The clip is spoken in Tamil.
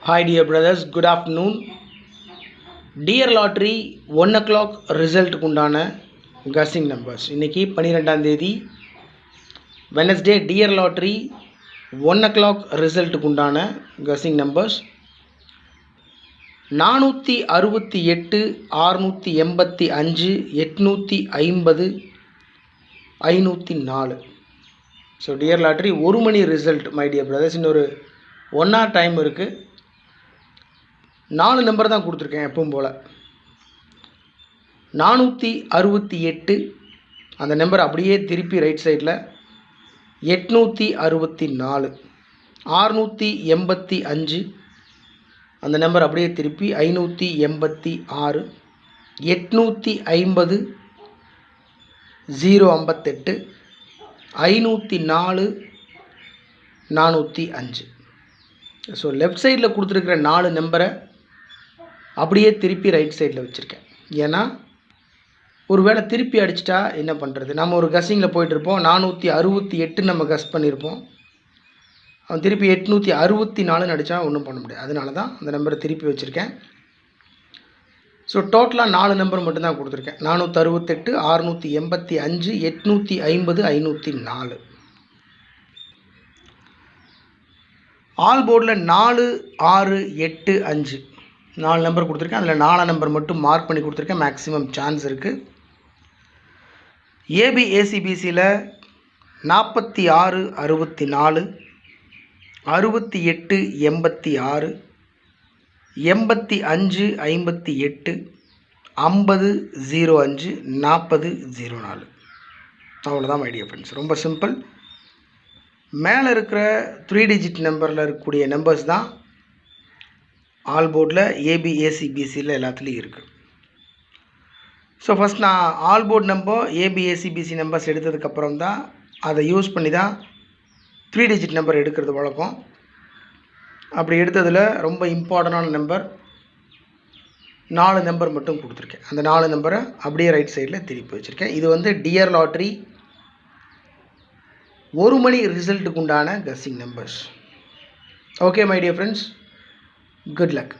Hi dear brothers, good afternoon. Dear Lottery 1 o'clock result உண்டான guessing numbers. இன்னைக்கு 12ஆம் தேதி Wednesday Dear Lottery 1 o'clock result உண்டான guessing numbers 468, 685, 850, 504. So Dear Lottery 1 money result my dear brothers. இன்னொரு 1 hour time இருக்குது. 4 நம்பர் தான் கொடுத்துருக்கேன் எப்பவும் போல். 468 அந்த நம்பர் அப்படியே திருப்பி ரைட் சைடில், 864, 685 அந்த நம்பர் அப்படியே திருப்பி 586, 850, 058, 504, 405. ஸோ லெஃப்ட் சைடில் கொடுத்துருக்கிற 4 நம்பரை அப்படியே திருப்பி ரைட் சைடில் வச்சுருக்கேன். ஏன்னா ஒரு வேளை திருப்பி அடிச்சிட்டா என்ன பண்ணுறது? நம்ம ஒரு கஸ்ஸிங்கில் போயிட்டுருப்போம், 468 நம்ம கஸ் பண்ணியிருப்போம், அவன் திருப்பி 864 அடித்தா ஒன்றும் பண்ண முடியாது. அதனால தான் அந்த நம்பரை திருப்பி வச்சுருக்கேன். ஸோ டோட்டலாக 4 நம்பர் மட்டும்தான் கொடுத்துருக்கேன். 468, 685, 850, 504. ஆல் போர்டில் 4, 6, 8, 5 4 நம்பர் கொடுத்துருக்கேன். அதில் 4 நம்பர் மட்டும் மார்க் பண்ணி கொடுத்துருக்கேன். மேக்ஸிமம் சான்ஸ் இருக்குது. ஏபிஏசிபிசியில் 46, 64, 68, 86, 85, 58, 50, 05, 40, 04. அவ்வளோதான் மை டியர் ஃப்ரெண்ட்ஸ். ரொம்ப சிம்பிள். மேலே இருக்கிற 3 டிஜிட் நம்பரில் இருக்கக்கூடிய நம்பர்ஸ் தான் ஆல் போர்டில் ஏபிஏசிபிசியில் எல்லாத்துலேயும் இருக்குது. ஸோ ஃபஸ்ட் நான் ஆல் போர்ட் நம்பர் ஏபிஏசிபிசி நம்பர்ஸ் எடுத்ததுக்கப்புறம் தான் அதை யூஸ் பண்ணி தான் 3 டிஜிட் நம்பர் எடுக்கிறது வழக்கம். அப்படி எடுத்ததில் ரொம்ப இம்பார்ட்டண்டான நம்பர் 4 நம்பர் மட்டும் கொடுத்துருக்கேன். அந்த 4 நம்பரை அப்படியே ரைட் சைடில் திருப்பி வச்சுருக்கேன். இது வந்து டியர் லாட்ரி 1 மணி ரிசல்ட்டுக்கு உண்டான guessing numbers. Okay my dear friends, good luck.